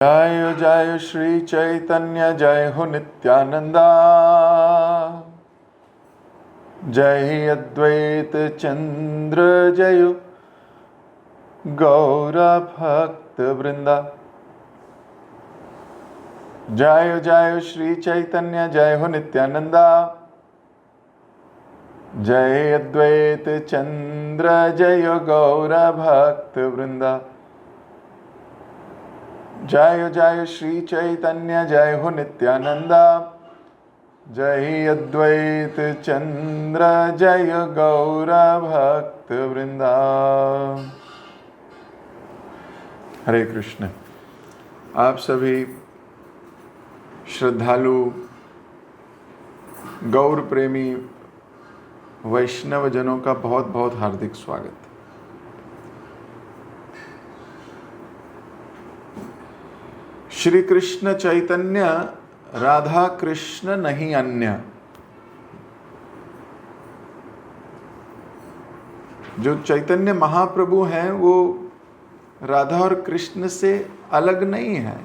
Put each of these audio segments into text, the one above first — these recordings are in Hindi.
जय जय श्री चैतन्य जय हो नित्यानंदा। जय अद्वैत चंद्र जय गौर भक्त वृंदा। जय जय श्री चैतन्य जय हो नित्यानंदा। जय अद्वैत चंद्र जय गौर भक्त वृंदा। जय जय श्री चैतन्य जय हो नित्यानंदा। जय अद्वैत चंद्र जय गौर भक्त वृंदा। हरे कृष्ण। आप सभी श्रद्धालु गौर प्रेमी वैष्णव जनों का बहुत बहुत हार्दिक स्वागत। श्री कृष्ण चैतन्य राधा कृष्ण नहीं अन्य। जो चैतन्य महाप्रभु हैं वो राधा और कृष्ण से अलग नहीं है,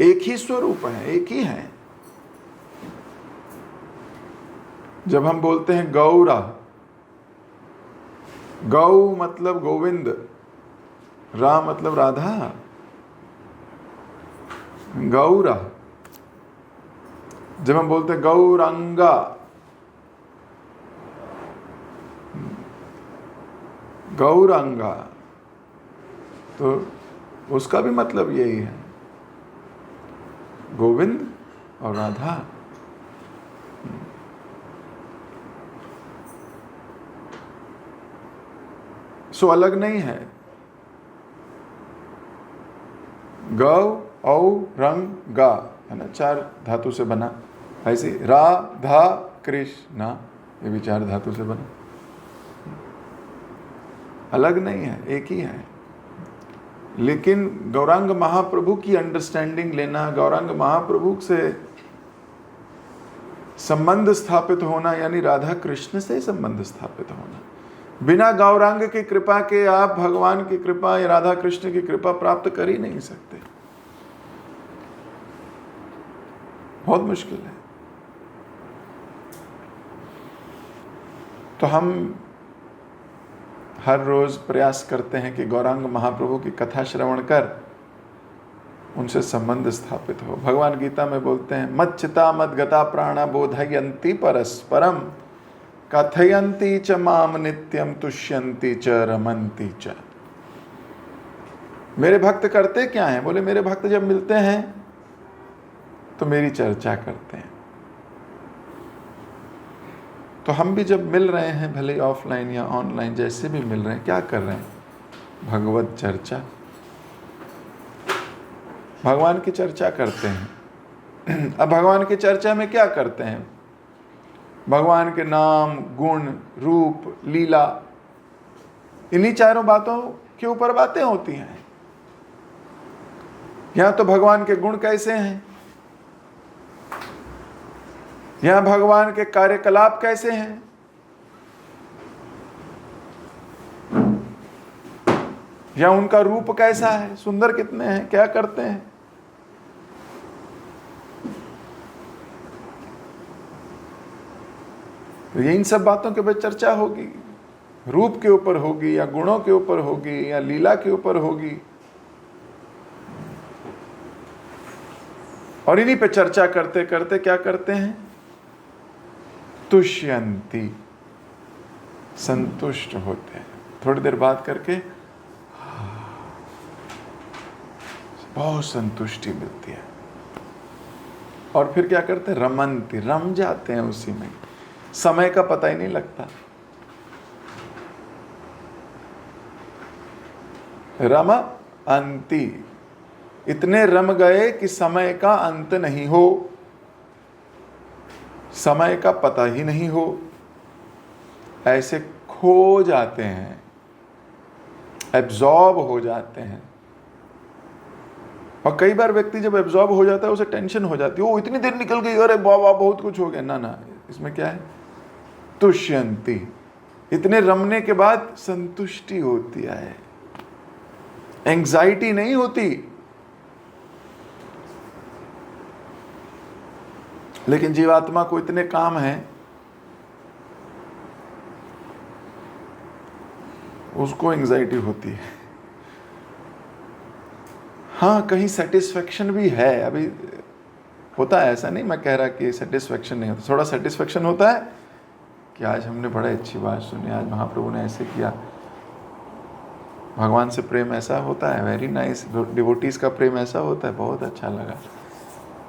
एक ही स्वरूप है, एक ही है। जब हम बोलते हैं गौरा, गौ मतलब गोविंद, रा मतलब राधा, गौरा। जब हम बोलते हैं गौरांगा, गौरांगा, तो उसका भी मतलब यही है, गोविंद और राधा। सो अलग नहीं है। गौ औ रंग गा है ना, चार धातु से बना। ऐसे राधा कृष्णा, ये भी चार धातु से बना। अलग नहीं है, एक ही है। लेकिन गौरांग महाप्रभु की अंडरस्टैंडिंग लेना, गौरांग महाप्रभु से संबंध स्थापित होना, यानी राधा कृष्ण से संबंध स्थापित होना। बिना गौरांग की कृपा के आप भगवान की कृपा या राधा कृष्ण की कृपा प्राप्त कर ही नहीं सकते। बहुत मुश्किल है। तो हम हर रोज प्रयास करते हैं कि गौरांग महाप्रभु की कथा श्रवण कर उनसे संबंध स्थापित हो। भगवान गीता में बोलते हैं, मच्चिता मद्गता प्राणा बोधयन्ति परस्परम कथयन्ति च माम नित्यम तुष्यन्ति च रमन्ति च। मेरे भक्त करते क्या हैं? बोले मेरे भक्त जब मिलते हैं तो मेरी चर्चा करते हैं। तो हम भी जब मिल रहे हैं, भले ऑफलाइन या ऑनलाइन जैसे भी मिल रहे हैं, क्या कर रहे हैं? भगवत चर्चा, भगवान की चर्चा करते हैं। अब भगवान की चर्चा में क्या करते हैं? भगवान के नाम, गुण, रूप, लीला, इन्हीं चारों बातों के ऊपर बातें होती हैं। यहां तो भगवान के गुण कैसे हैं, यहां भगवान के कार्यकलाप कैसे हैं, या उनका रूप कैसा है, सुंदर कितने हैं, क्या करते हैं। तो ये इन सब बातों के ऊपर चर्चा होगी। रूप के ऊपर होगी, या गुणों के ऊपर होगी, या लीला के ऊपर होगी। और इन्हीं पे चर्चा करते करते क्या करते हैं? तुष्यंती, संतुष्ट होते हैं। थोड़ी देर बात करके बहुत संतुष्टि मिलती है। और फिर क्या करते हैं? रमन्ति, रम जाते हैं उसी में। समय का पता ही नहीं लगता। रम अंति, इतने रम गए कि समय का अंत नहीं हो, समय का पता ही नहीं हो। ऐसे खो जाते हैं, एब्जॉर्ब हो जाते हैं। और कई बार व्यक्ति जब एब्जॉर्ब हो जाता है उसे टेंशन हो जाती है, वो इतनी देर निकल गई, अरे वाह वाह बहुत कुछ हो गया। ना ना, इसमें क्या है? तुष्यंती, इतने रमने के बाद संतुष्टि होती है। एंग्जाइटी नहीं होती। लेकिन जीवात्मा को इतने काम हैं, उसको एंग्जाइटी होती है। हाँ, कहीं सेटिस्फेक्शन भी है, अभी होता है, ऐसा नहीं मैं कह रहा कि सेटिस्फेक्शन नहीं होता, थोड़ा सेटिस्फेक्शन होता है कि आज हमने बड़े अच्छी बात सुनी, आज महाप्रभु ने ऐसे किया। भगवान से प्रेम ऐसा होता है, वेरी नाइस, डिवोटीज का प्रेम ऐसा होता है, बहुत अच्छा लगा।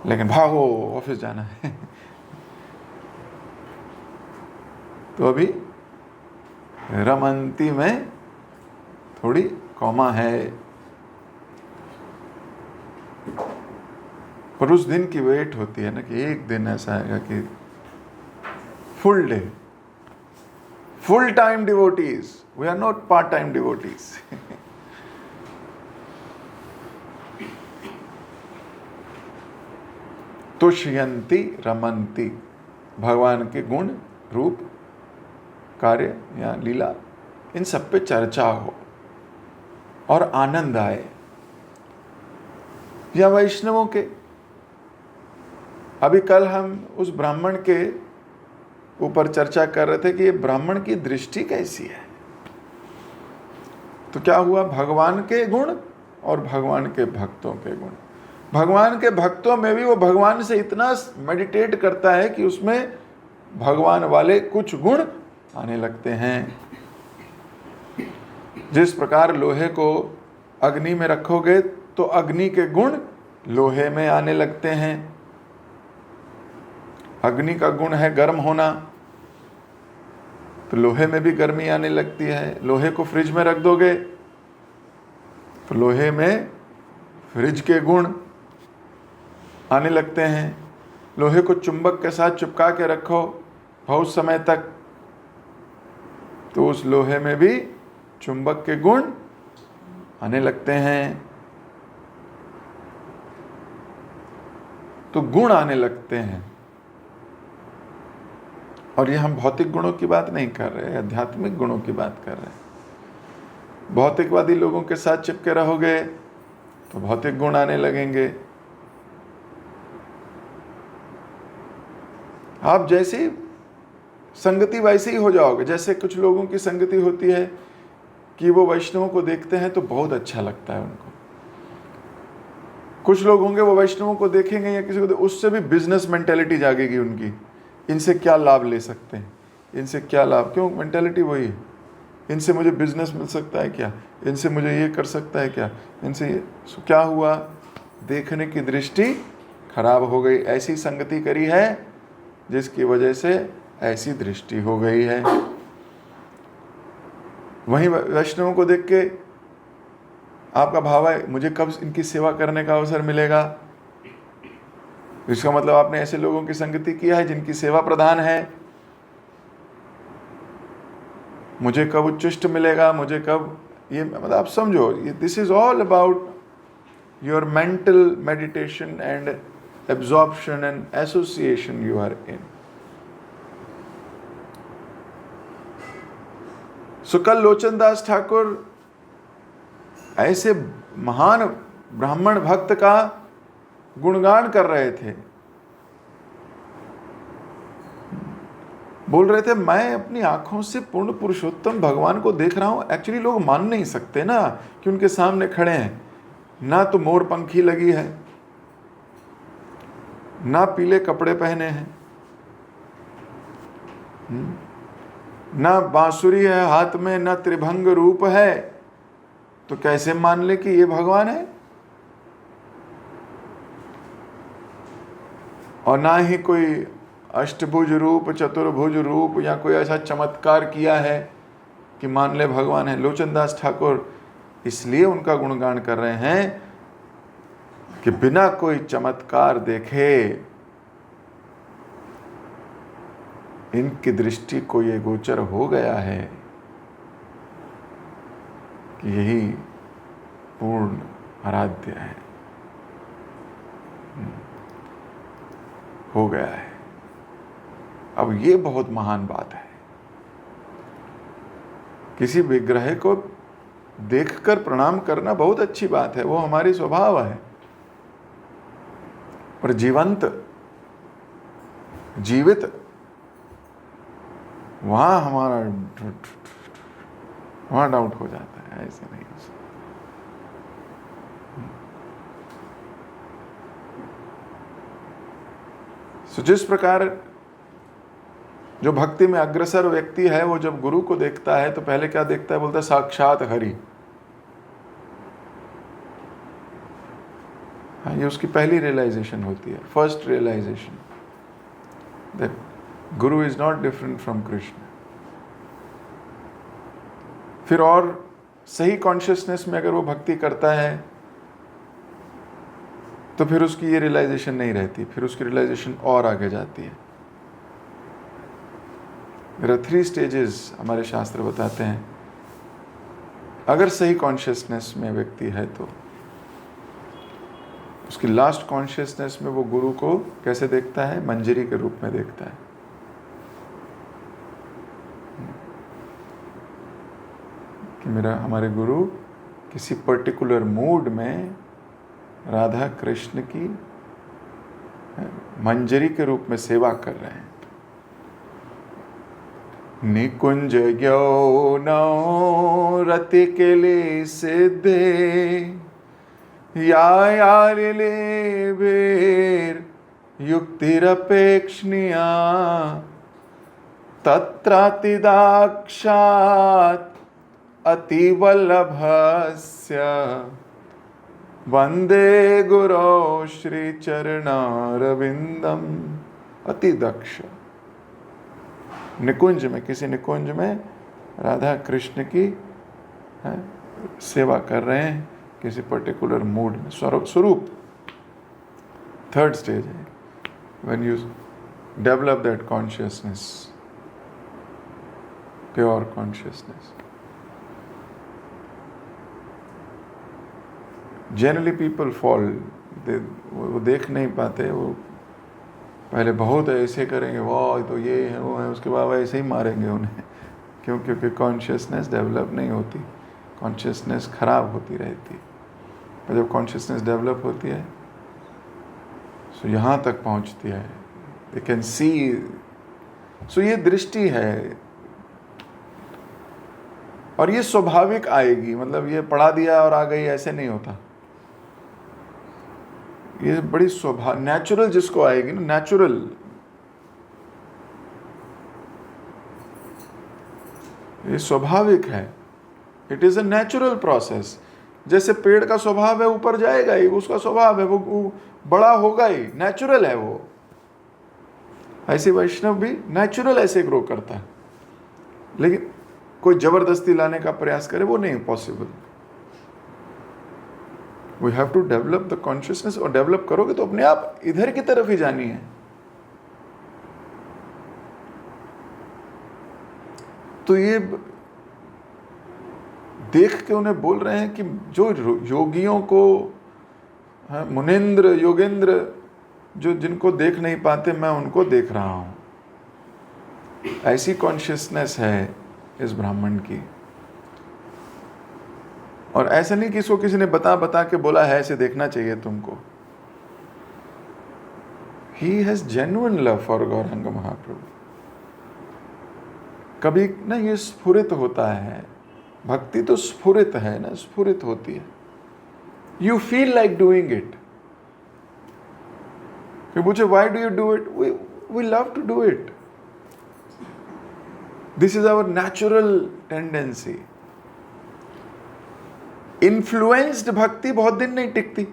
लेकिन भागो, ऑफिस जाना है। तो अभी रमंती में थोड़ी कॉमा है, पर उस दिन की वेट होती है ना कि एक दिन ऐसा आएगा कि full day, full time devotees, we are not part time devotees. तुष्यंती रमंती, भगवान के गुण, रूप, कार्य या लीला, इन सब पे चर्चा हो और आनंद आए। या वैष्णवों के, अभी कल हम उस ब्राह्मण के ऊपर चर्चा कर रहे थे कि ये ब्राह्मण की दृष्टि कैसी है। तो क्या हुआ, भगवान के गुण और भगवान के भक्तों के गुण। भगवान के भक्तों में भी वो भगवान से इतना मेडिटेट करता है कि उसमें भगवान वाले कुछ गुण आने लगते हैं। जिस प्रकार लोहे को अग्नि में रखोगे तो अग्नि के गुण लोहे में आने लगते हैं। अग्नि का गुण है गर्म होना, तो लोहे में भी गर्मी आने लगती है। लोहे को फ्रिज में रख दोगे तो लोहे में फ्रिज के गुण आने लगते हैं। लोहे को चुंबक के साथ चिपका के रखो बहुत समय तक, तो उस लोहे में भी चुंबक के गुण आने लगते हैं। तो गुण आने लगते हैं। और ये हम भौतिक गुणों की बात नहीं कर रहे, आध्यात्मिक गुणों की बात कर रहे हैं। भौतिकवादी लोगों के साथ चिपके रहोगे तो भौतिक गुण आने लगेंगे। आप जैसी संगति वैसे ही हो जाओगे। जैसे कुछ लोगों की संगति होती है कि वो वैष्णवों को देखते हैं तो बहुत अच्छा लगता है उनको। कुछ लोग होंगे वो वैष्णवों को देखेंगे या किसी को, उससे भी बिजनेस मेंटेलिटी जागेगी उनकी। इनसे क्या लाभ ले सकते हैं, इनसे क्या लाभ, क्यों, मेंटेलिटी वही है। इनसे मुझे बिजनेस मिल सकता है क्या, इनसे मुझे ये कर सकता है क्या, इनसे ये। क्या हुआ, देखने की दृष्टि खराब हो गई। ऐसी संगति करी है जिसकी वजह से ऐसी दृष्टि हो गई है। वहीं वैष्णवों को देख के आपका भाव है मुझे कब इनकी सेवा करने का अवसर मिलेगा। इसका मतलब आपने ऐसे लोगों की संगति किया है जिनकी सेवा प्रधान है। मुझे कब उच्चिष्ट मिलेगा, मुझे कब ये, मतलब आप समझो, this is all about your mental meditation and absorption and association you are in. So कल लोचन दास ठाकुर ऐसे महान ब्राह्मण भक्त का गुणगान कर रहे थे। बोल रहे थे मैं अपनी आंखों से पूर्ण पुरुषोत्तम भगवान को देख रहा हूं। एक्चुअली लोग मान नहीं सकते ना कि उनके सामने खड़े हैं। ना तो मोर पंखी लगी है, ना पीले कपड़े पहने हैं, ना बांसुरी है हाथ में, ना त्रिभंग रूप है, तो कैसे मान ले कि ये भगवान है। और ना ही कोई अष्टभुज रूप, चतुर्भुज रूप या कोई ऐसा चमत्कार किया है कि मान ले भगवान है। लोचन दास ठाकुर इसलिए उनका गुणगान कर रहे हैं कि बिना कोई चमत्कार देखे इनकी दृष्टि को ये गोचर हो गया है कि यही पूर्ण आराध्य है, हो गया है। अब ये बहुत महान बात है। किसी विग्रह को देखकर प्रणाम करना बहुत अच्छी बात है, वो हमारी स्वभाव है, पर जीवित वहां हमारा वहां डाउट हो जाता है, ऐसे नहीं हो सकता। तो जिस प्रकार जो भक्ति में अग्रसर व्यक्ति है, वो जब गुरु को देखता है तो पहले क्या देखता है, बोलता है साक्षात हरि। हाँ, ये उसकी पहली रियलाइजेशन होती है, first realisation that Guru is not different from Krishna. फिर और सही कॉन्शियसनेस में अगर वो भक्ति करता है तो फिर उसकी ये रियलाइजेशन नहीं रहती, फिर उसकी रियलाइजेशन और आगे जाती है। There are 3 stages हमारे शास्त्र बताते हैं। अगर सही कॉन्शियसनेस में व्यक्ति है तो उसकी लास्ट कॉन्शियसनेस में वो गुरु को कैसे देखता है, मंजरी के रूप में देखता है। कि हमारे गुरु किसी पर्टिकुलर मूड में राधा कृष्ण की मंजरी के रूप में सेवा कर रहे हैं। निकुंज यौनो रति के लिए सिद्धे यार ले बेर युक्तिरपेक्षणीया तत्रातिदाक्षात् अतिवल्लभस्य वंदे गुरो श्री चरणारविंदम। अति दक्ष निकुंज में, किसी निकुंज में राधा कृष्ण की सेवा कर रहे हैं किसी पर्टिकुलर मूड में, स्वरूप। 3rd स्टेज है when you develop that consciousness, pure consciousness. Generally people fall, वो देख नहीं पाते, वो पहले बहुत ऐसे करेंगे, वाह तो ये है वो है, उसके बाद ऐसे ही मारेंगे उन्हें। क्यों? क्योंकि कॉन्शियसनेस डेवलप नहीं होती, कॉन्शियसनेस खराब होती रहती है। और जब कॉन्शियसनेस डेवलप होती है तो यहाँ तक पहुँचती है, दे कैन सी। सो ये दृष्टि है और ये स्वाभाविक आएगी, मतलब ये पढ़ा दिया और आ गई ऐसे नहीं होता। ये बड़ी स्वभाव नेचुरल जिसको आएगी ना, नेचुरल, ये स्वाभाविक है। It is a natural process. जैसे पेड़ का स्वभाव है ऊपर जाएगा ही, उसका स्वभाव है वो बड़ा होगा ही, नेचुरल है वो। ऐसे वैष्णव भी नेचुरल ऐसे ग्रो करता है, लेकिन कोई जबरदस्ती लाने का प्रयास करे वो नहीं possible. We have to develop the consciousness, और डेवलप करोगे तो अपने आप इधर की तरफ ही जानी है। तो ये देख के उन्हें बोल रहे हैं कि जो योगियों को, मुनिंद्र योगेंद्र जो जिनको देख नहीं पाते, मैं उनको देख रहा हूं। ऐसी कॉन्शियसनेस है इस ब्राह्मण की। और ऐसा नहीं कि इसको किसी ने बता के बोला है ऐसे देखना चाहिए तुमको। He has genuine love for Gaurang महाप्रभु। कभी ना ये स्फुरित होता है, भक्ति तो स्फुरित है ना, स्फुरित होती है। You feel like doing it। फिर पूछे why do you do it? We love to do it। This is our natural tendency। Influenced भक्ति बहुत दिन नहीं टिकती।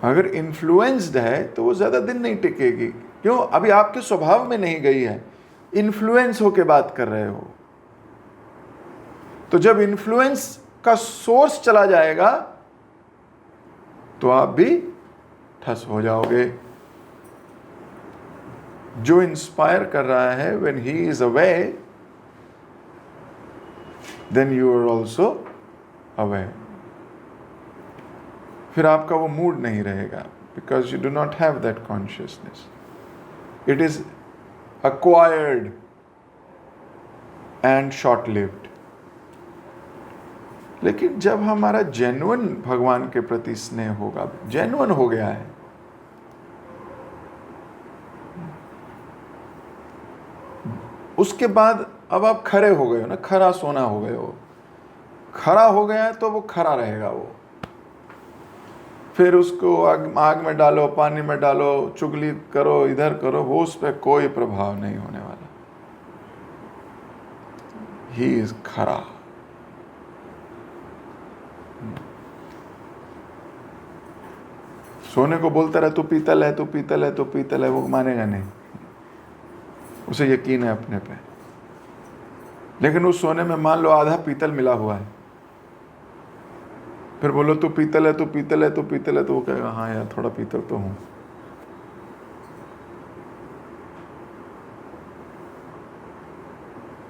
अगर इन्फ्लुएंस्ड है तो वो ज्यादा दिन नहीं टिकेगी। क्यों? अभी आपके स्वभाव में नहीं गई है, इन्फ्लुएंस होके बात कर रहे हो। तो जब इन्फ्लुएंस का सोर्स चला जाएगा तो आप भी ठस हो जाओगे। जो इंस्पायर कर रहा है, when he is away, then you are also aware। फिर आपका वो मूड नहीं रहेगा, because you do not have that consciousness। It is acquired। And short lived. लेकिन जब हमारा जेन्युइन भगवान के प्रति स्नेह होगा, जेन्युइन हो गया है, उसके बाद अब आप खरे हो गए हो ना, खरा सोना हो गए हो, खरा हो गया है तो वो खरा रहेगा। वो फिर उसको आग में डालो, पानी में डालो, चुगली करो, इधर करो, वो उस पर कोई प्रभाव नहीं होने वाला। ही इज खरा। सोने को बोलता रहे तू पीतल है, तू पीतल है, तू पीतल है, वो मानेगा नहीं, उसे यकीन है अपने पे। लेकिन उस सोने में मान लो आधा पीतल मिला हुआ है, फिर बोलो तू पीतल है, तू पीतल है, तू पीतल है, तो वो कहेगा हाँ यार थोड़ा पीतल तो हूं।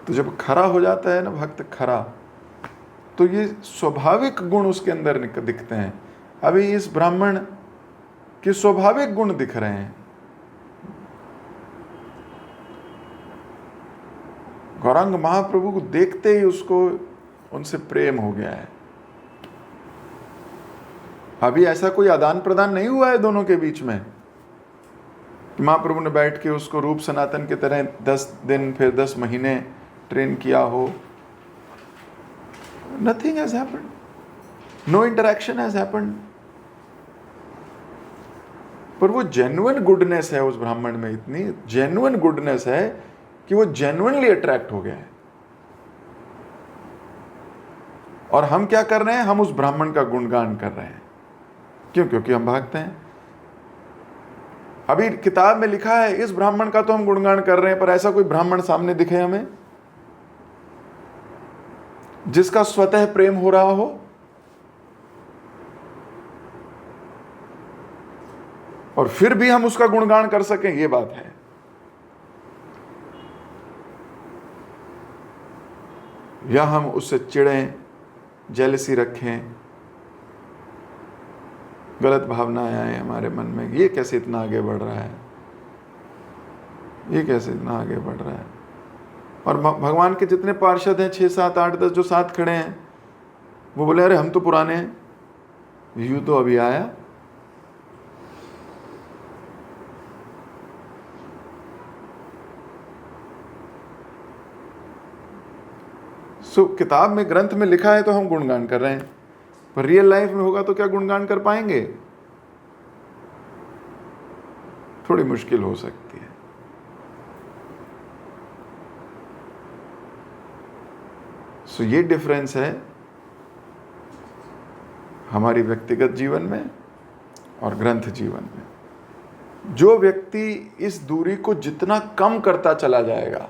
तो जब खरा हो जाता है ना भक्त खरा, तो ये स्वाभाविक गुण उसके अंदर दिखते हैं। अभी इस ब्राह्मण के स्वाभाविक गुण दिख रहे हैं। गौरांग महाप्रभु को देखते ही उसको उनसे प्रेम हो गया है। अभी ऐसा कोई आदान प्रदान नहीं हुआ है दोनों के बीच में, महाप्रभु ने बैठ के उसको रूप सनातन की तरह 10 दिन फिर 10 महीने ट्रेन किया हो। Nothing has happened, no interaction has happened. पर वो जेन्युइन गुडनेस है उस ब्राह्मण में, इतनी जेन्युइन गुडनेस है कि वो जेन्युइनली अट्रैक्ट हो गया है। और हम क्या कर रहे हैं, हम उस ब्राह्मण का गुणगान कर रहे हैं। क्यों? क्योंकि हम भागते हैं। अभी किताब में लिखा है इस ब्राह्मण का तो हम गुणगान कर रहे हैं, पर ऐसा कोई ब्राह्मण सामने दिखे हमें जिसका स्वतः प्रेम हो रहा हो, और फिर भी हम उसका गुणगान कर सकें, ये बात है। या हम उससे चिढ़ें, जेलसी रखें, गलत भावनाएं आए हमारे मन में, ये कैसे इतना आगे बढ़ रहा है, ये कैसे इतना आगे बढ़ रहा है। और भगवान के जितने पार्षद हैं 6, 7, 8, 10 जो साथ खड़े हैं, वो बोले अरे हम तो पुराने हैं, यू तो अभी आया। किताब में ग्रंथ में लिखा है तो हम गुणगान कर रहे हैं, पर रियल लाइफ में होगा तो क्या गुणगान कर पाएंगे? थोड़ी मुश्किल हो सकती है। ये डिफरेंस है हमारी व्यक्तिगत जीवन में और ग्रंथ जीवन में। जो व्यक्ति इस दूरी को जितना कम करता चला जाएगा,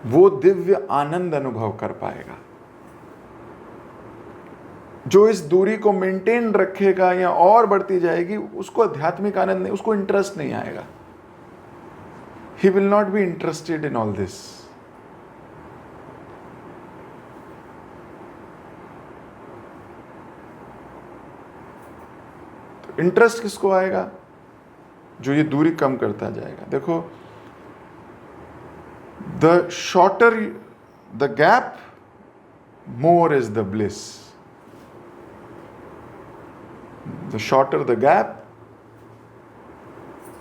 वो दिव्य आनंद अनुभव कर पाएगा। जो इस दूरी को मेंटेन रखेगा या और बढ़ती जाएगी, उसको आध्यात्मिक आनंद नहीं, उसको इंटरेस्ट नहीं आएगा। He will not be interested in all this. तो इंटरेस्ट किसको आएगा? जो ये दूरी कम करता जाएगा। देखो, the shorter the gap, more is the bliss. The shorter the gap,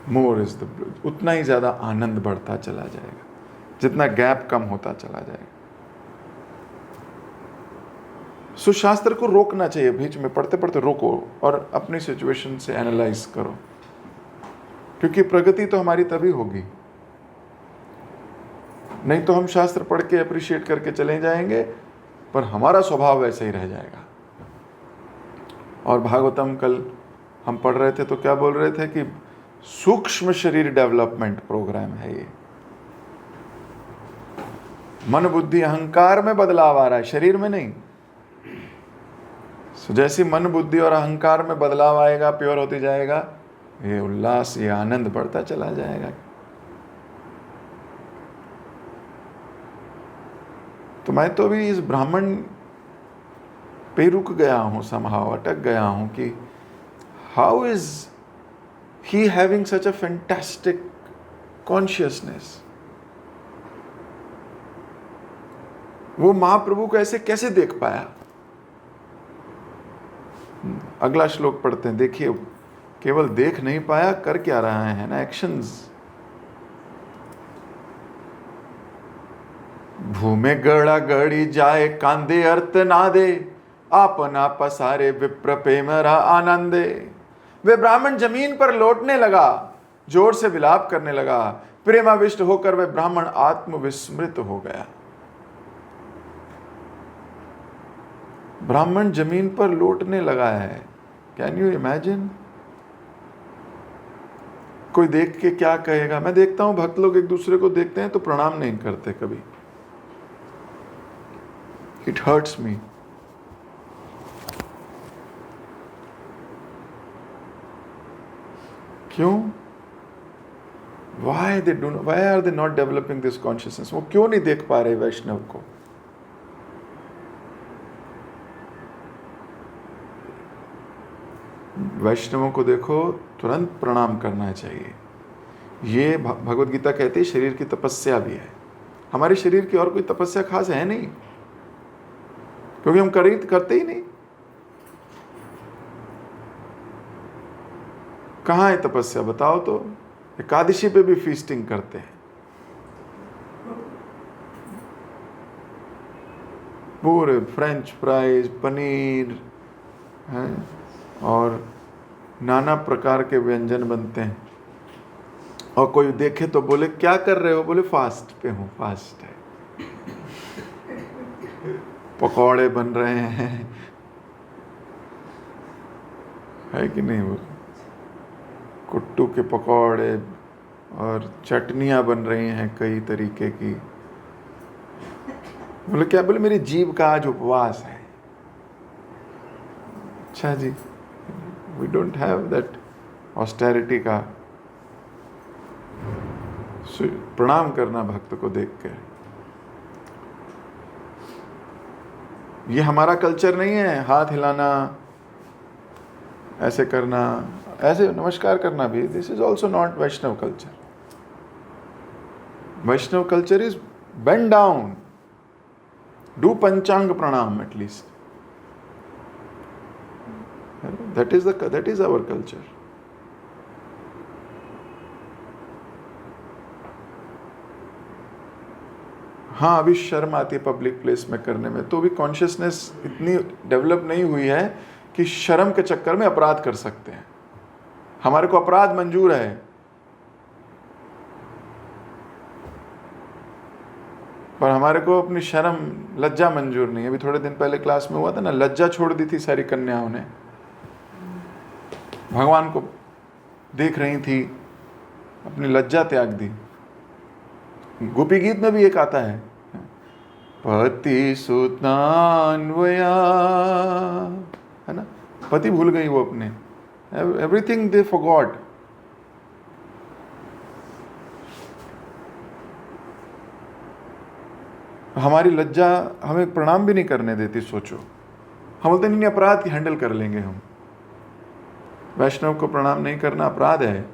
more is the bliss. उतना ही ज्यादा आनंद बढ़ता चला जाएगा जितना गैप कम होता चला जाएगा। सो शास्त्र को रोकना चाहिए, बीच में पढ़ते पढ़ते रोको और अपनी सिचुएशन से एनालाइज करो, क्योंकि प्रगति तो हमारी तभी होगी। नहीं तो हम शास्त्र पढ़ के अप्रिशिएट करके चले जाएंगे, पर हमारा स्वभाव वैसे ही रह जाएगा। और भागवतम कल हम पढ़ रहे थे तो क्या बोल रहे थे कि सूक्ष्म शरीर डेवलपमेंट प्रोग्राम है ये। मन बुद्धि अहंकार में बदलाव आ रहा है, शरीर में नहीं। जैसे मन बुद्धि और अहंकार में बदलाव आएगा, प्योर होती जाएगा, ये उल्लास, ये आनंद बढ़ता चला जाएगा। तो मैं तो भी इस ब्राह्मण पे रुक गया हूं, समहाउ अटक गया हूं कि how is he having such a fantastic consciousness. वो महाप्रभु को ऐसे कैसे देख पाया? अगला श्लोक पढ़ते हैं, देखिए केवल देख नहीं पाया, कर क्या रहा है ना, एक्शंस। भूमे गड़ा गड़ी जाए कांदे अर्थ ना दे, आपना पसारे विप्र प्रेमरा आनंदे। वे ब्राह्मण जमीन पर लौटने लगा, जोर से विलाप करने लगा, प्रेमाविष्ट होकर वह ब्राह्मण आत्मविस्मृत हो गया। ब्राह्मण जमीन पर लौटने लगा है। Can you imagine? कोई देख के क्या कहेगा? मैं देखता हूं भक्त लोग एक दूसरे को देखते हैं तो प्रणाम नहीं करते कभी। It hurts me. क्यों? Why are they not developing this consciousness? वो क्यों नहीं देख पा रहे वैष्णव को? वैष्णवों को देखो, तुरंत प्रणाम करना चाहिए। ये भगवत गीता कहती है शरीर की तपस्या भी है। हमारे शरीर की और कोई तपस्या खास है नहीं, क्योंकि हम करते ही नहीं। कहाँ है तपस्या बताओ तो? एकादशी पे भी फीस्टिंग करते हैं, पूरे फ्रेंच फ्राइज, पनीर हैं, और नाना प्रकार के व्यंजन बनते हैं। और कोई देखे तो बोले क्या कर रहे हो? बोले फास्ट पे हूँ, फास्ट है। पकौड़े बन रहे हैं, है कि नहीं? बोले कुट्टू के पकौड़े और चटनियाँ बन रही हैं कई तरीके की। बोले क्या? बोले मेरी जीभ का आज उपवास है। अच्छा जी, we don't have that austerity का। प्रणाम करना भक्त को देख के, ये हमारा कल्चर नहीं है। हाथ हिलाना, ऐसे करना, ऐसे नमस्कार करना भी, this is also not Vaishnava culture. Vaishnava culture is bend down, do panchang pranam at least. that is our culture. हाँ, अभी शर्म आती है पब्लिक प्लेस में करने में, तो भी कॉन्शियसनेस इतनी डेवलप नहीं हुई है कि शर्म के चक्कर में अपराध कर सकते हैं। हमारे को अपराध मंजूर है, पर हमारे को अपनी शर्म, लज्जा मंजूर नहीं है। अभी थोड़े दिन पहले क्लास में हुआ था ना, लज्जा छोड़ दी थी सारी कन्याओं ने, भगवान को देख रही थी, अपनी लज्जा त्याग दी। गोपी गीत में भी एक आता है, पति सुतान्वया, है ना? पति भूल गई वो अपने, एवरीथिंग दे फॉरगॉट। हमारी लज्जा हमें प्रणाम भी नहीं करने देती। सोचो, हम बोलते नहीं अपराध हैंडल कर लेंगे हम। वैष्णव को प्रणाम नहीं करना अपराध है।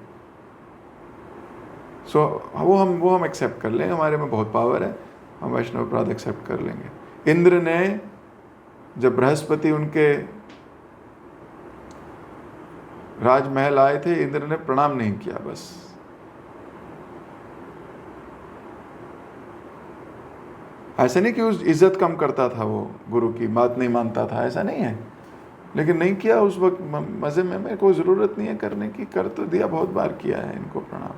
सो वो हम एक्सेप्ट कर लेंगे, हमारे में बहुत पावर है, हम वैष्णव अपराध एक्सेप्ट कर लेंगे। इंद्र ने, जब बृहस्पति उनके राजमहल आए थे, इंद्र ने प्रणाम नहीं किया। बस ऐसा नहीं कि उस इज्जत कम करता था, वो गुरु की बात नहीं मानता था, ऐसा नहीं है, लेकिन नहीं किया उस वक्त मज़े में। मेरे को ज़रूरत नहीं है करने की, कर तो दिया, बहुत बार किया है इनको प्रणाम,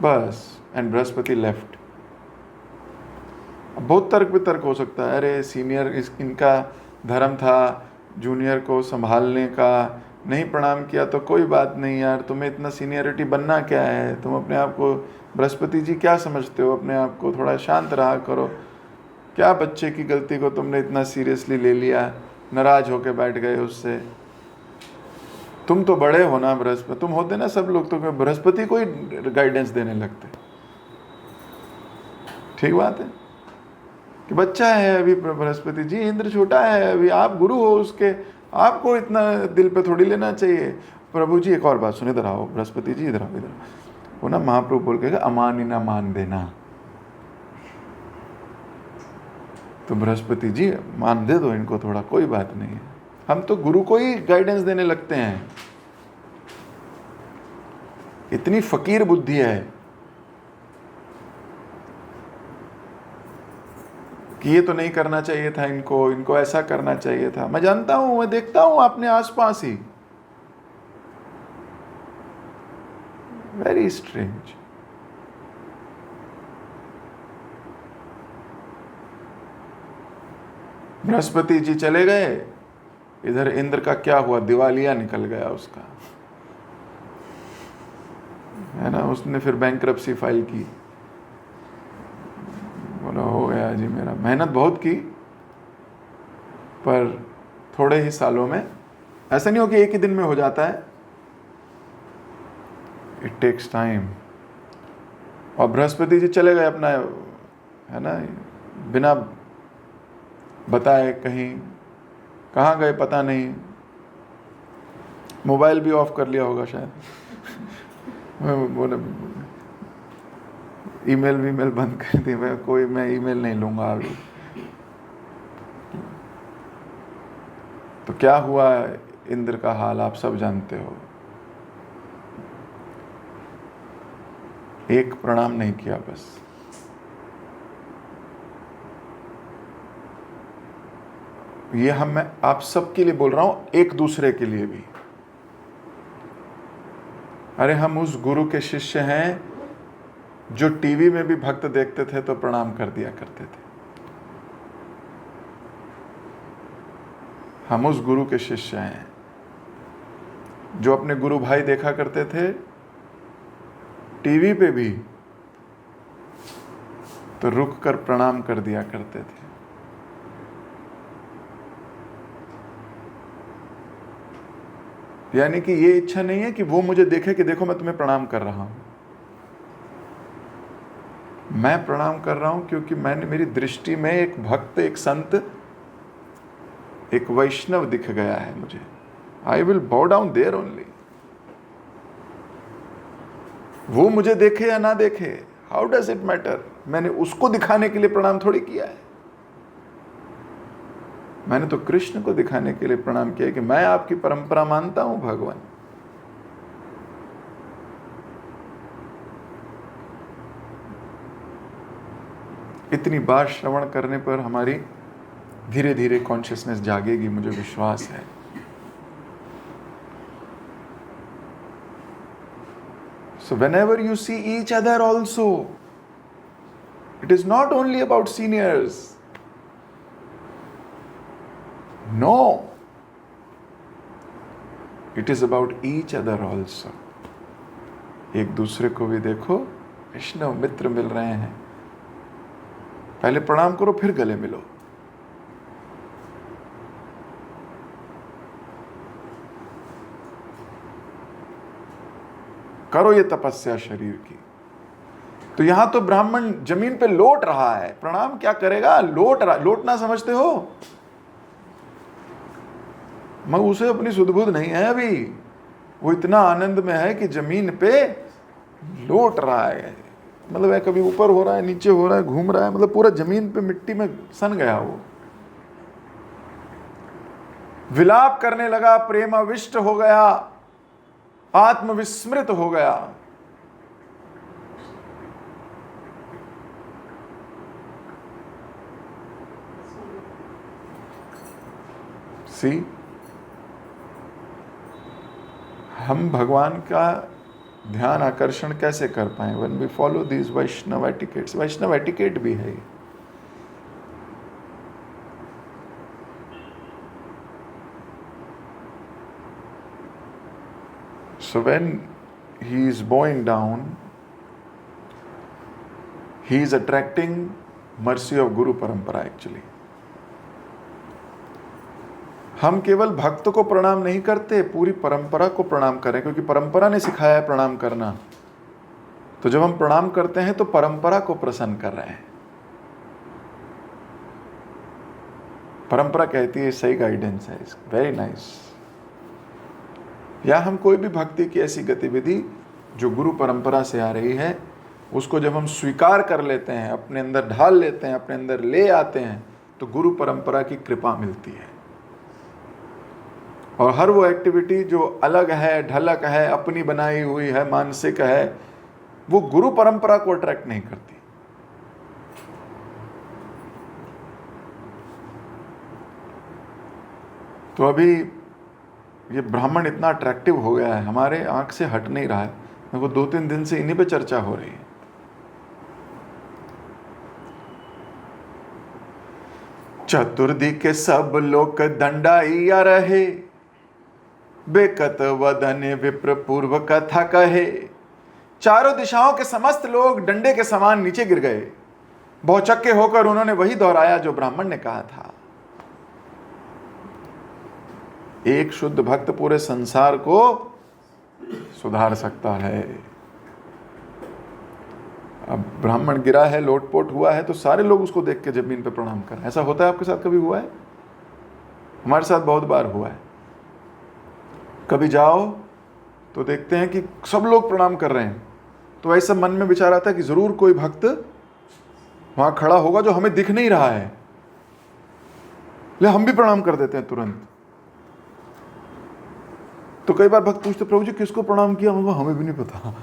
बस। And Brihaspati left. अब बहुत तर्क वितर्क हो सकता है, अरे सीनियर इनका धर्म था जूनियर को संभालने का, नहीं प्रणाम किया तो कोई बात नहीं यार, तुम्हें इतना सीनियरिटी बनना क्या है? तुम अपने आप को बृहस्पति जी क्या समझते हो? अपने आप को थोड़ा शांत रहा करो। क्या बच्चे की गलती को तुमने इतना सीरियसली ले लिया, नाराज होके बैठ गए उससे? तुम तो बड़े हो ना बृहस्पति, तुम होते ना सब लोग तो बृहस्पति को ही गाइडेंस देने लगते। ठीक बात है कि बच्चा है अभी बृहस्पति जी, इंद्र छोटा है अभी, आप गुरु हो उसके, आपको इतना दिल पे थोड़ी लेना चाहिए। प्रभु जी एक और बात सुने, इधर आओ बृहस्पति जी, इधर आओ, इधर। वो ना महाप्रभु बोल के अमानी ना मान देना, तो बृहस्पति जी मान दे दो इनको थोड़ा, कोई बात नहीं है। हम तो गुरु को ही गाइडेंस देने लगते हैं, इतनी फकीर बुद्धि है कि ये तो नहीं करना चाहिए था इनको, इनको ऐसा करना चाहिए था। मैं जानता हूं, मैं देखता हूं अपने आसपास ही, वेरी स्ट्रेंज। बृहस्पति जी चले गए, इधर इंद्र का क्या हुआ, दिवालिया निकल गया उसका, है ना। उसने फिर बैंक्रप्सी फाइल की, बोला हो गया जी मेरा, मेहनत बहुत की पर थोड़े ही सालों में, ऐसा नहीं हो कि एक ही दिन में हो जाता है, इट टेक्स टाइम। और बृहस्पति जी चले गए अपना, है ना, बिना बताए कहीं, कहाँ गए पता नहीं, मोबाइल भी ऑफ कर लिया होगा शायद, बोले ईमेल वीमेल बंद कर दी, मैं ईमेल नहीं लूंगा अभी। तो क्या हुआ इंद्र का हाल आप सब जानते हो, एक प्रणाम नहीं किया बस। ये मैं आप सबके लिए बोल रहा हूं, एक दूसरे के लिए भी। अरे हम उस गुरु के शिष्य हैं जो टीवी में भी भक्त देखते थे तो प्रणाम कर दिया करते थे। हम उस गुरु के शिष्य हैं जो अपने गुरु भाई देखा करते थे टीवी पे भी तो रुक कर प्रणाम कर दिया करते थे। यानी कि ये इच्छा नहीं है कि वो मुझे देखे कि देखो मैं तुम्हें प्रणाम कर रहा हूं। मैं प्रणाम कर रहा हूं क्योंकि मैंने, मेरी दृष्टि में एक भक्त, एक संत, एक वैष्णव दिख गया है मुझे। आई विल बॉ डाउन देयर ओनली। वो मुझे देखे या ना देखे, हाउ डज इट मैटर। मैंने उसको दिखाने के लिए प्रणाम थोड़ी किया है, मैंने तो कृष्ण को दिखाने के लिए प्रणाम किया कि मैं आपकी परंपरा मानता हूं भगवान। इतनी बार श्रवण करने पर हमारी धीरे धीरे कॉन्शियसनेस जागेगी, मुझे विश्वास है। So whenever you see each other also, it is not only about seniors. No. It is about each other also. एक दूसरे को भी देखो, वैष्णव मित्र मिल रहे हैं, पहले प्रणाम करो फिर गले मिलो। करो ये तपस्या शरीर की। तो यहां तो ब्राह्मण जमीन पे लौट रहा है, प्रणाम क्या करेगा, लौटना समझते हो। मैं उसे अपनी सुध-बुध नहीं है अभी, वो इतना आनंद में है कि जमीन पे लौट रहा है। मतलब है कभी ऊपर हो रहा है, नीचे हो रहा है, घूम रहा है, मतलब पूरा जमीन पे मिट्टी में सन गया। वो विलाप करने लगा, प्रेमाविष्ट हो गया, आत्मविस्मृत हो गया। सी, हम भगवान का ध्यान आकर्षण कैसे कर पाए? When we follow these Vaishnava etiquettes. Vaishnava etiquette भी है। So when he is bowing down, he is attracting mercy of Guru Parampara actually. हम केवल भक्त को प्रणाम नहीं करते, पूरी परंपरा को प्रणाम करें, क्योंकि परंपरा ने सिखाया है प्रणाम करना। तो जब हम प्रणाम करते हैं तो परंपरा को प्रसन्न कर रहे हैं। परंपरा कहती है सही गाइडेंस है, वेरी नाइस। या हम कोई भी भक्ति की ऐसी गतिविधि जो गुरु परंपरा से आ रही है, उसको जब हम स्वीकार कर लेते हैं, अपने अंदर ढाल लेते हैं, अपने अंदर ले आते हैं, तो गुरु परंपरा की कृपा मिलती है। और हर वो एक्टिविटी जो अलग है, ढलक है, अपनी बनाई हुई है, मानसिक है, वो गुरु परंपरा को अट्रैक्ट नहीं करती। तो अभी ये ब्राह्मण इतना अट्रैक्टिव हो गया है, हमारे आंख से हट नहीं रहा है। वो 2-3 दिन से इन्हीं पे चर्चा हो रही है। चतुर्दी के सब लोग दंडाइया रहे, बेकत वदन विप्र पूर्व कथा कहे। चारों दिशाओं के समस्त लोग डंडे के समान नीचे गिर गए। बहुचक्के होकर उन्होंने वही दोहराया जो ब्राह्मण ने कहा था। एक शुद्ध भक्त पूरे संसार को सुधार सकता है। अब ब्राह्मण गिरा है, लोटपोट हुआ है, तो सारे लोग उसको देख के जमीन पे प्रणाम कर। ऐसा होता है आपके साथ? कभी हुआ है? हमारे साथ बहुत बार हुआ है। कभी जाओ तो देखते हैं कि सब लोग प्रणाम कर रहे हैं, तो ऐसा मन में विचार आता है कि जरूर कोई भक्त वहां खड़ा होगा जो हमें दिख नहीं रहा है, ले हम भी प्रणाम कर देते हैं तुरंत। तो कई बार भक्त पूछते, प्रभु जी किसको प्रणाम किया? हमें भी नहीं पता।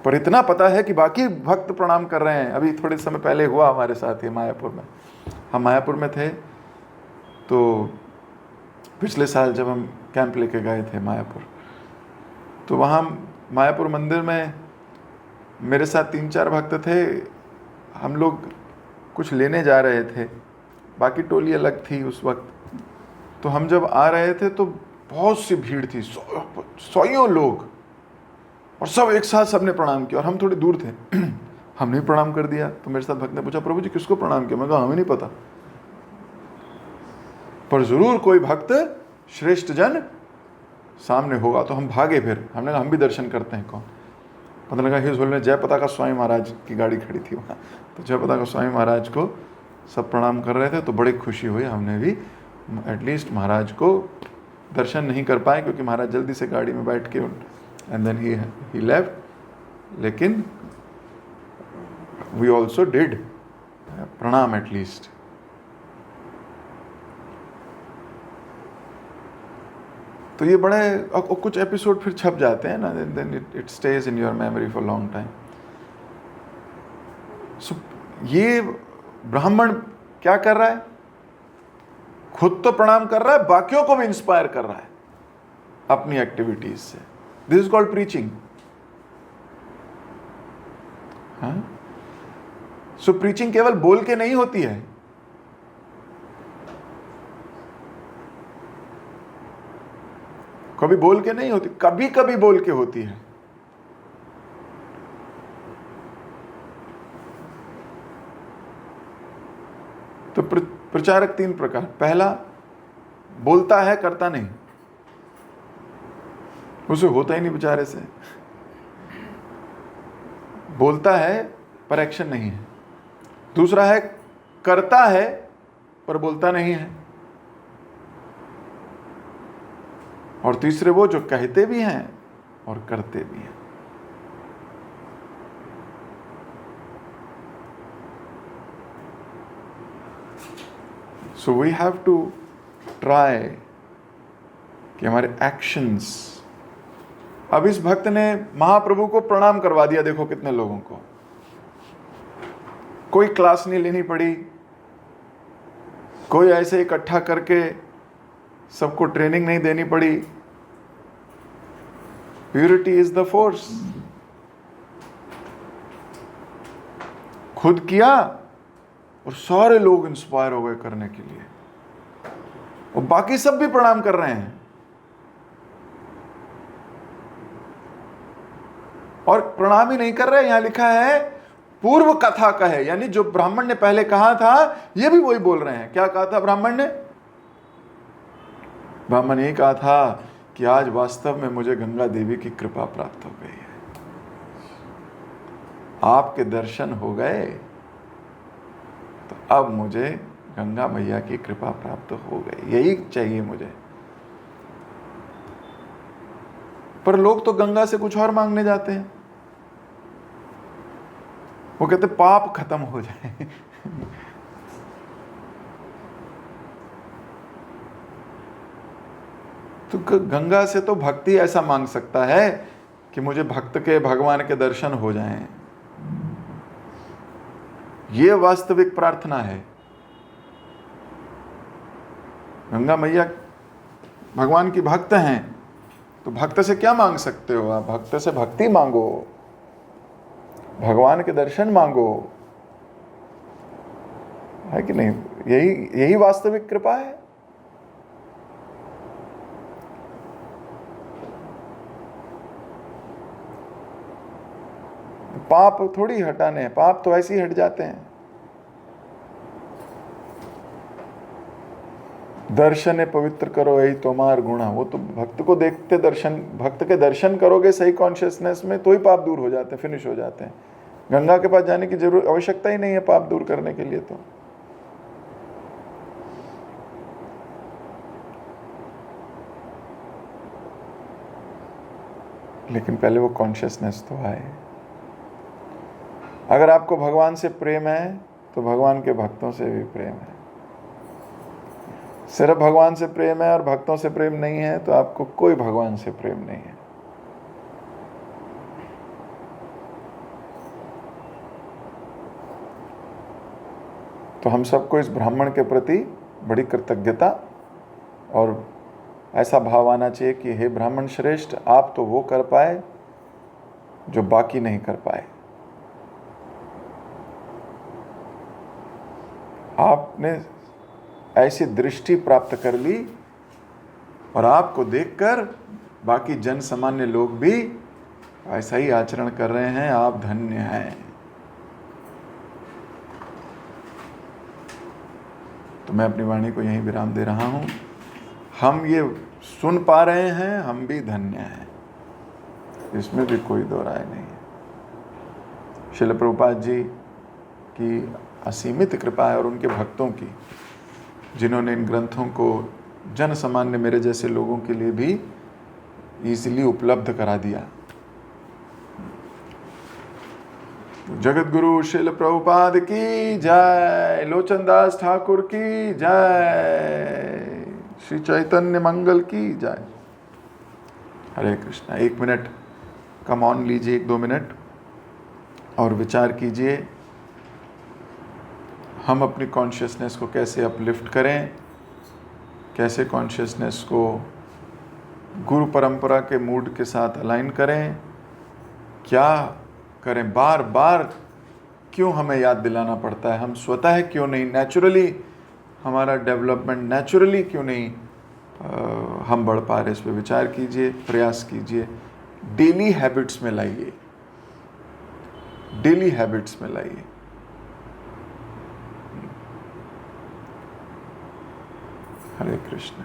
पर इतना पता है कि बाकी भक्त प्रणाम कर रहे हैं। अभी थोड़े समय पहले हुआ हमारे साथ ही मायापुर में। हम मायापुर में थे, तो पिछले साल जब हम कैंप लेके गए थे मायापुर, तो वहाँ मायापुर मंदिर में मेरे साथ 3-4 भक्त थे। हम लोग कुछ लेने जा रहे थे, बाकी टोली अलग थी उस वक्त। तो हम जब आ रहे थे तो बहुत सी भीड़ थी, सौयों लोग, और सब एक साथ सबने प्रणाम किया, और हम थोड़ी दूर थे। हमने प्रणाम कर दिया। तो मेरे साथ भक्त ने पूछा, प्रभु जी किसको प्रणाम किया? मैं कहा हमें नहीं पता, पर जरूर कोई भक्त श्रेष्ठ जन सामने होगा। तो हम भागे, फिर हमने कहा हम भी दर्शन करते हैं। कौन? पता लगा हिज होल में जय पताका स्वामी महाराज की गाड़ी खड़ी थी वहाँ। तो जय पताका स्वामी महाराज को सब प्रणाम कर रहे थे, तो बड़ी खुशी हुई। हमने भी एटलीस्ट महाराज को दर्शन नहीं कर पाए, क्योंकि महाराज जल्दी से गाड़ी में बैठ के एंड देन ही लेफ्ट, लेकिन वी ऑल्सो डिड प्रणाम एटलीस्ट। तो ये बड़े कुछ एपिसोड फिर छप जाते हैं ना, then it stage in your memory for long time. So ये ब्राह्मण क्या कर रहा है? खुद तो प्रणाम कर रहा है, बाकियों को भी इंस्पायर कर रहा है अपनी एक्टिविटीज से। This is called preaching. So preaching केवल बोल के नहीं होती है। कभी बोल के नहीं होती, कभी कभी बोल के होती है। तो प्रचारक 3 प्रकार। पहला, बोलता है करता नहीं, उसे होता ही नहीं बेचारे से। बोलता है पर एक्शन नहीं है। दूसरा है, करता है पर बोलता नहीं है। और तीसरे वो जो कहते भी हैं और करते भी हैं। So we have to try कि हमारे एक्शंस। अब इस भक्त ने महाप्रभु को प्रणाम करवा दिया, देखो कितने लोगों को। कोई क्लास नहीं लेनी पड़ी, कोई ऐसे इकट्ठा करके सबको ट्रेनिंग नहीं देनी पड़ी। Purity is the force. खुद किया और सारे लोग इंस्पायर हो गए करने के लिए, और बाकी सब भी प्रणाम कर रहे हैं। और प्रणाम ही नहीं कर रहे, यहां लिखा है पूर्व कथा कहे, यानी जो ब्राह्मण ने पहले कहा था ये भी वही बोल रहे हैं। क्या कहा था ब्राह्मण ने? ब्राह्मण ये कहा था कि आज वास्तव में मुझे गंगा देवी की कृपा प्राप्त हो गई है, आपके दर्शन हो गए, तो अब मुझे गंगा मैया की कृपा प्राप्त हो गई, यही चाहिए मुझे। पर लोग तो गंगा से कुछ और मांगने जाते हैं। वो कहते पाप खत्म हो जाए। तो गंगा से तो भक्ति ऐसा मांग सकता है कि मुझे भक्त के भगवान के दर्शन हो जाएं। ये वास्तविक प्रार्थना है। गंगा मैया भगवान की भक्त हैं, तो भक्त से क्या मांग सकते हो आप? भक्त से भक्ति मांगो, भगवान के दर्शन मांगो, है कि नहीं? यही वास्तविक कृपा है। पाप थोड़ी हटाने हैं, पाप तो ऐसे ही हट जाते हैं। दर्शन पवित्र करो यही तुम्हार गुणा, वो तो भक्त को देखते दर्शन, भक्त के दर्शन करोगे सही कॉन्शियसनेस में तो ही पाप दूर हो जाते हैं, फिनिश हो जाते हैं। गंगा के पास जाने की जरूरत, आवश्यकता ही नहीं है पाप दूर करने के लिए। तो लेकिन पहले वो कॉन्शियसनेस तो आए। अगर आपको भगवान से प्रेम है तो भगवान के भक्तों से भी प्रेम है। सिर्फ भगवान से प्रेम है और भक्तों से प्रेम नहीं है तो आपको कोई भगवान से प्रेम नहीं है। तो हम सबको इस ब्राह्मण के प्रति बड़ी कृतज्ञता और ऐसा भाव आना चाहिए कि हे ब्राह्मण श्रेष्ठ, आप तो वो कर पाए जो बाकी नहीं कर पाए। आपने ऐसी दृष्टि प्राप्त कर ली और आपको देखकर बाकी जन सामान्य लोग भी ऐसा ही आचरण कर रहे हैं। आप धन्य हैं। तो मैं अपनी वाणी को यहीं विराम दे रहा हूं। हम ये सुन पा रहे हैं, हम भी धन्य हैं, इसमें भी कोई दो राय नहीं है। श्रील प्रभुपाद जी की असीमित कृपा है और उनके भक्तों की, जिन्होंने इन ग्रंथों को जन सामान्य मेरे जैसे लोगों के लिए भी इजीली उपलब्ध करा दिया। जगत गुरु श्रील प्रभुपाद की जय, लोचन दास ठाकुर की जय, श्री चैतन्य मंगल की जय। हरे कृष्णा। 1 मिनट का मौन लीजिए, 1-2 मिनट, और विचार कीजिए हम अपनी कॉन्शियसनेस को कैसे अपलिफ्ट करें, कैसे कॉन्शियसनेस को गुरु परंपरा के मूड के साथ अलाइन करें, क्या करें। बार बार क्यों हमें याद दिलाना पड़ता है? हम स्वतः क्यों नहीं, नेचुरली हमारा डेवलपमेंट नेचुरली क्यों नहीं हम बढ़ पा रहे? इस पर विचार कीजिए, प्रयास कीजिए, डेली हैबिट्स में लाइए, डेली हैबिट्स में लाइए। हरे कृष्ण।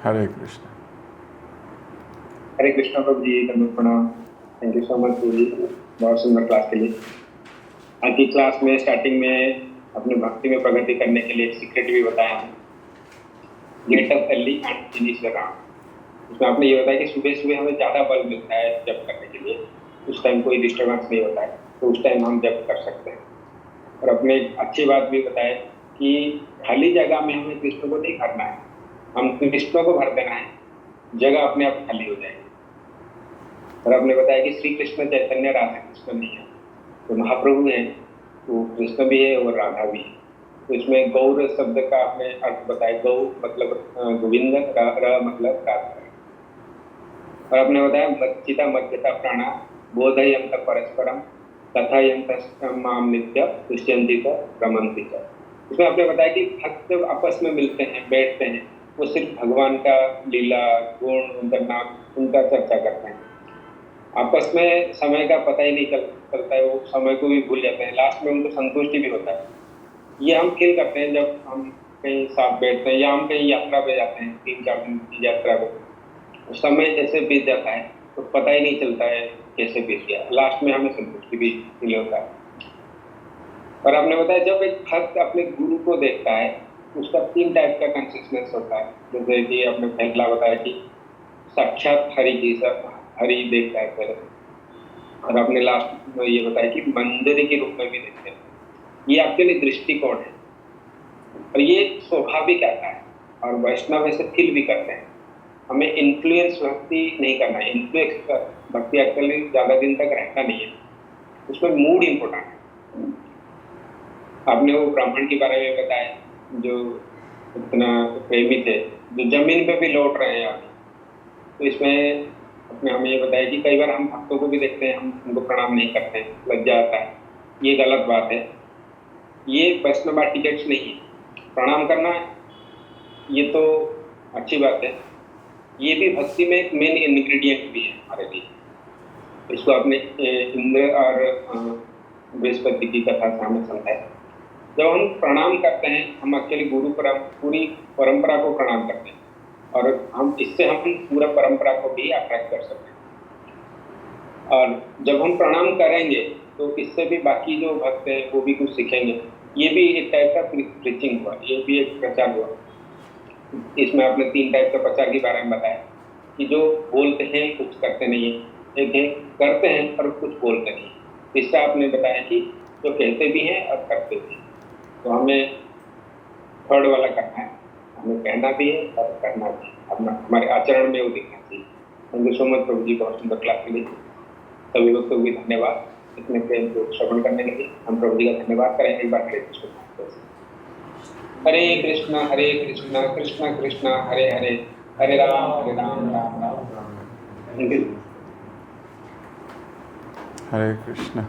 हरे कृष्ण। हरे कृष्णा प्रभु जी, दंडवत प्रणाम। थैंक यू सो मच प्रभु जी, बहुत सुंदर क्लास के लिए। आज की क्लास में स्टार्टिंग में अपने भक्ति में प्रगति करने के लिए एक सीक्रेट भी बताया है, get up early and finish the काम। उसमें आपने ये बताया कि सुबह सुबह हमें ज़्यादा बल मिलता है जप करने के लिए, उस टाइम कोई डिस्टर्बेंस नहीं होता है, तो उस टाइम हम जप कर सकते हैं। और अपने एक अच्छी बात भी बताया कि खाली जगह में हमें कृष्ण को नहीं भरना है, हम कृष्ण को भर देना है, जगह अपने आप खाली हो जाएगी। और आपने बताया कि श्री कृष्ण चैतन्य राधा कृष्ण नहीं है, तो महाप्रभु हैं, तो कृष्ण भी है और राधा भी है। तो इसमें गौर शब्द का आपने अर्थ बताया, गौ मतलब गोविंद, र मतलब राधा। और आपने बताया मच्चिता मध्यता प्राणा बोधयंत परस्परम तथा यंत माम नित्य तुष्यंति च रमन्ति च। इसमें आपने बताया कि भक्त आपस में मिलते हैं, बैठते हैं, वो सिर्फ भगवान का लीला, गुण, उनका नाम, उनका चर्चा करते हैं। आपस में समय का पता ही नहीं चलता है, वो समय को भी भूल जाते हैं। लास्ट में उनको संतुष्टि भी होता है। ये हम फील करते हैं जब हम कहीं साथ बैठते हैं या हम कहीं यात्रा पे जाते हैं, 3-4 दिन की यात्रा पे, तो समय जैसे बीत जाता है तो पता ही नहीं चलता है कैसे बीत गया। लास्ट में हमें संतुष्टि भी फील होता है। और आपने बताया जब एक भक्त अपने गुरु को देखता है, उसका 3 टाइप का कंसिस्टेंस होता है। जैसे कि आपने पहला बताया कि साक्षात हरि देखता है पहले, और आपने लास्ट में ये बताया कि मंदिर के रूप में भी देखते हैं। ये आपके लिए दृष्टिकोण है और ये स्वाभाविक आता है, और वैष्णव ऐसे फील भी करते हैं। हमें इन्फ्लुएंस भक्ति नहीं करना है। इन्फ्लुएंस भक्ति एक्चुअली ज्यादा दिन तक रहता नहीं है, उसमें मूड इम्पोर्टेंट है। आपने वो ब्राह्मण के बारे में बताया जो इतना प्रेमी थे, जो जमीन पे भी लौट रहे हैं आगे। तो इसमें अपने हमें ये बताया कि कई बार हम भक्तों को भी देखते हैं, हम उनको प्रणाम नहीं करते हैं, लज्जा आता है। ये गलत बात है, ये वैष्णव टिकट्स नहीं है। प्रणाम करना ये तो अच्छी बात है, ये भी भक्ति में एक मेन इंग्रेडिएंट भी है हमारे लिए। इसको आपने इंद्र और बृहस्पति की कथा से हमें समझाया। जब हम प्रणाम करते हैं, हम एक्चुअली पूरी परंपरा को प्रणाम करते हैं, और हम इससे हम पूरा परंपरा को भी अट्रैक्ट कर सकते हैं। और जब हम प्रणाम करेंगे तो इससे भी बाकी जो भक्त हैं वो भी कुछ सीखेंगे। ये भी एक टाइप का प्रीचिंग हुआ, ये भी एक प्रचार हुआ। इसमें आपने 3 टाइप का प्रचार के बारे में बताया कि जो बोलते हैं कुछ करते नहीं है, एक है करते हैं और कुछ बोलते नहीं। इससे आपने बताया कि जो कहते भी हैं और करते भी हैं। तो हमें थर्ड वाला करना है, हमें कहना भी है और करना भी है, हमारे आचरण में वो दिखना चाहिए। थैंक यू सो मच प्रभु जी, बहुत सुंदर क्लास के लिए। सभी लोग को भी धन्यवाद इतने प्रेम को श्रवण करने के लिए। हम प्रभु जी का धन्यवाद करेंगे एक बार। हरे कृष्णा कृष्ण कृष्ण हरे हरे, हरे राम राम राम। हरे कृष्ण।